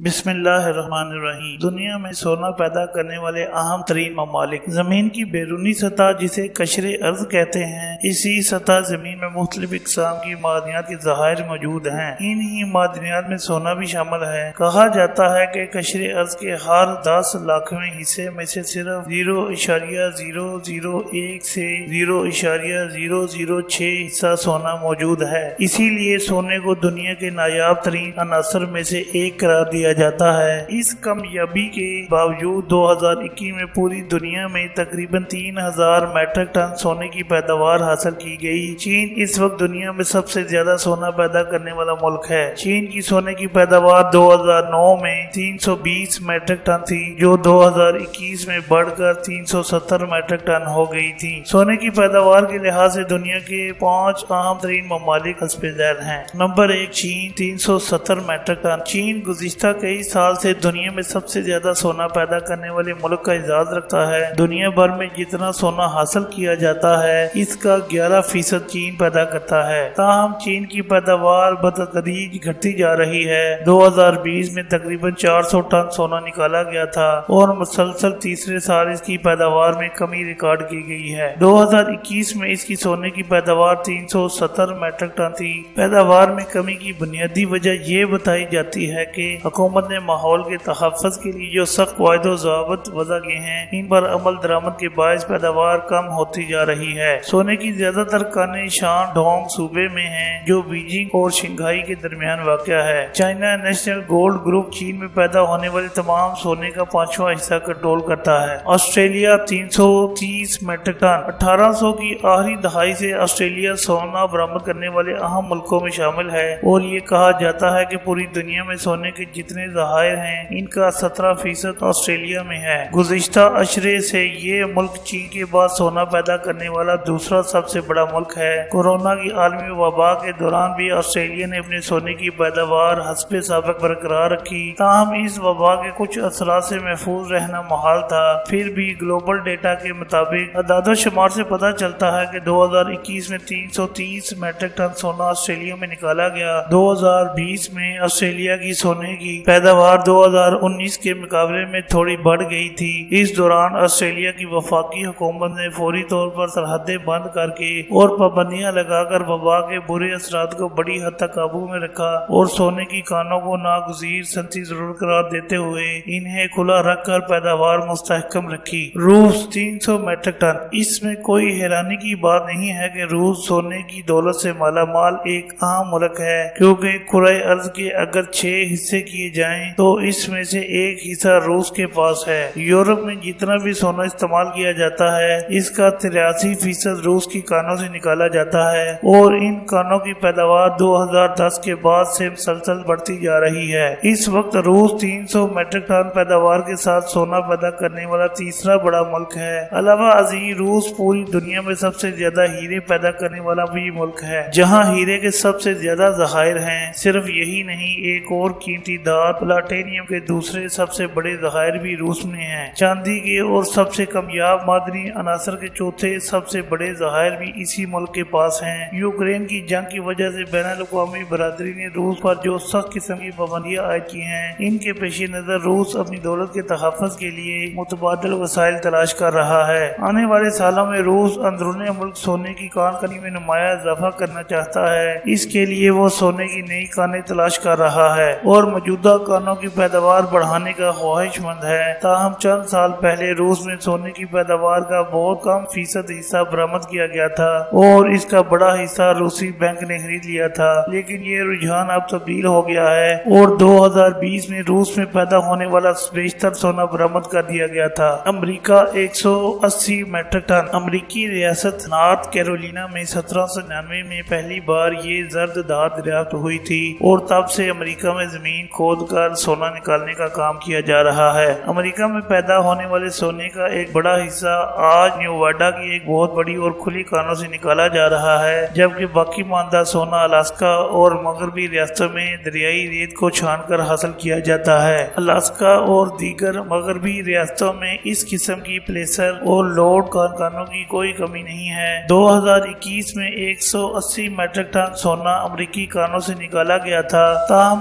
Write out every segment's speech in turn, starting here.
بسم اللہ الرحمن الرحیم۔ دنیا میں سونا پیدا کرنے والے اہم ترین ممالک۔ زمین کی بیرونی سطح جسے قشر ارض کہتے ہیں، اسی سطح زمین میں مختلف اقسام کی معدنیات کے ذخائر موجود ہیں۔ انہی معدنیات میں سونا بھی شامل ہے۔ کہا جاتا ہے کہ قشر ارض کے ہر 10 لاکھویں حصے میں سے صرف 0.001 سے 0.006 حصہ سونا موجود ہے۔ اسی لیے سونے کو دنیا کے نایاب ترین عناصر میں سے ایک قرار دیا جاتا ہے۔ اس کامیابی کے باوجود 2021 میں پوری دنیا میں تقریباً 3000 میٹرک ٹن سونے کی پیداوار حاصل کی گئی۔ چین اس وقت دنیا میں سب سے زیادہ سونا پیدا کرنے والا ملک ہے۔ چین کی سونے کی پیداوار 2009 میں 320 میٹرک ٹن تھی، جو 2021 میں بڑھ کر 370 میٹرک ٹن ہو گئی تھی۔ سونے کی پیداوار کے لحاظ سے دنیا کے 5 اہم ترین ممالک حسب ذیل ہیں۔ نمبر 1 چین 370 میٹرک ٹن۔ چین گزشتہ کئی سال سے دنیا میں سب سے زیادہ سونا پیدا کرنے والے ملک کا اعزاز رکھتا ہے۔ دنیا بھر میں جتنا سونا حاصل کیا جاتا ہے، اس کا 11% چین پیدا کرتا ہے۔ تاہم چین کی پیداوار بتدریج گھٹتی جا رہی ہے۔ 2020 میں تقریباً 400 ٹن سونا نکالا گیا تھا اور مسلسل تیسرے سال اس کی پیداوار میں کمی ریکارڈ کی گئی ہے۔ 2021 میں اس کی سونے کی پیداوار 370 میٹرک ٹن تھی۔ پیداوار میں کمی کی بنیادی وجہ یہ بتائی جاتی ہے کہ حکومت نے ماحول کے تحفظ کے لیے جو سخت قواعد و ضوابط وضع کیے ہیں، ان پر عمل درآمد کے باعث پیداوار کم ہوتی جا رہی ہے۔ سونے کی زیادہ تر کانیں شان ڈونگ صوبے میں ہیں، جو بیجنگ اور شنگھائی کے درمیان واقع ہے۔ چائنا نیشنل گولڈ گروپ چین میں پیدا ہونے والے تمام سونے کا 5واں حصہ کنٹرول کرتا ہے۔ Australia 330 metric ton. 1800 کی آخری دہائی سے آسٹریلیا سونا برآمد کرنے والے اہم ملکوں میں شامل ہے، اور یہ کہا جاتا ہے کہ پوری دنیا میں سونے کے جتنے ذخائر ہیں، ان کا 17% آسٹریلیا میں ہے۔ گزشتہ عشرے سے یہ ملک چین کے بعد سونا پیدا کرنے والا دوسرا سب سے بڑا ملک ہے۔ کورونا کی عالمی وبا کے دوران بھی آسٹریلیا نے اپنے سونے کی پیداوار حسب سابق برقرار رکھی۔ تاہم اس وبا کے کچھ اثرات سے محفوظ رہنا محال تھا۔ پھر بھی گلوبل ڈیٹا کے مطابق اعداد و شمار سے پتہ چلتا ہے کہ 2021 میں 330 میٹرک ٹن سونا آسٹریلیا میں نکالا گیا۔ 2020 میں آسٹریلیا کی سونے کی پیداوار 2019 کے مقابلے میں تھوڑی بڑھ گئی تھی۔ اس دوران آسٹریلیا کی وفاقی حکومت نے فوری طور پر سرحدیں بند کر کے اور پابندیاں لگا کر وبا کے برے اثرات کو بڑی حد تک قابو میں رکھا، اور سونے کی کانوں کو ناگزیر صنعتی ضرورت قرار دیتے ہوئے انہیں کھلا رکھ کر پیداوار مستحکم رکھی۔ روس 300 میٹرک ٹن۔ اس میں کوئی حیرانی کی بات نہیں ہے کہ روس سونے کی دولت سے مالا مال ایک اہم ملک ہے، کیونکہ کرۂ ارض کے اگر 6 حصے کیے جائیں تو اس میں سے ایک حصہ روس کے پاس ہے۔ یورپ میں جتنا بھی سونا استعمال کیا جاتا ہے، اس کا 83% روس کی کانوں سے نکالا جاتا ہے، اور ان کانوں کی پیداوار 2010 کے بعد سے مسلسل بڑھتی جا رہی ہے۔ اس وقت روس 300 میٹرک ٹن پیداوار کے ساتھ سونا پیدا کرنے والا تیسرا بڑا ملک ہے۔ علاوہ ازیں روس پوری دنیا میں سب سے زیادہ ہیرے پیدا کرنے والا بھی ملک ہے، جہاں ہیرے کے سب سے زیادہ ذخائر ہیں۔ صرف یہی نہیں، ایک اور قیمتی دھات پلاٹینیم کے دوسرے سب سے بڑے ذخائر بھی روس میں ہیں۔ چاندی کے اور سب سے کمیاب معدنی عناصر کے چوتھے سب سے بڑے ذخائر بھی اسی ملک کے پاس ہیں۔ یوکرین کی جنگ کی وجہ سے بین الاقوامی برادری نے روس پر جو سخت قسم کی پابندیاں عائد کی ہیں، ان کے پیش نظر روس اپنی دولت کے تحفظ کے لیے متبادل وسائل تلاش کر رہا ہے۔ آنے والے سالوں میں روس اندرون ملک سونے کی کان کنی میں نمایاں اضافہ کرنا چاہتا ہے۔ اس کے لیے وہ سونے کی نئی کانیں تلاش کر رہا ہے اور موجودہ کانوں کی پیداوار بڑھانے کا خواہش مند ہے۔ تاہم چند سال پہلے روس میں سونے کی پیداوار کا بہت کم فیصد حصہ برآمد کیا گیا تھا، اور اس کا بڑا حصہ روسی بینک نے خرید لیا تھا۔ لیکن یہ رجحان اب تبدیل ہو گیا ہے، اور 2020 میں روس میں پیدا ہونے والا بیشتر سونا برآمد کر دیا گیا تھا۔ امریکہ 180 میٹرک ٹن۔ امریکی ریاست نارتھ کیرولینا میں 1799 میں پہلی بار یہ زرد دھات دریافت ہوئی تھی، اور تب سے امریکہ میں زمین کھود کر سونا نکالنے کا کام کیا جا رہا ہے۔ امریکہ میں پیدا ہونے والے سونے کا ایک بڑا حصہ آج نیوواڈا کی ایک بہت بڑی اور کھلی کانوں سے نکالا جا رہا ہے، جبکہ باقی ماندہ سونا الاسکا اور مغربی ریاستوں میں دریائی ریت کو چھان کر حاصل کیا جاتا ہے۔ الاسکا اور دیگر مغربی ریاستوں میں اس قسم کی پلیسر اور لوڈ کانوں کی کوئی کمی نہیں ہے۔ 2021 میں 180 میٹرک ٹن سونا امریکی کانوں سے نکالا گیا تھا۔ تاہم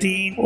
3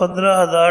15,000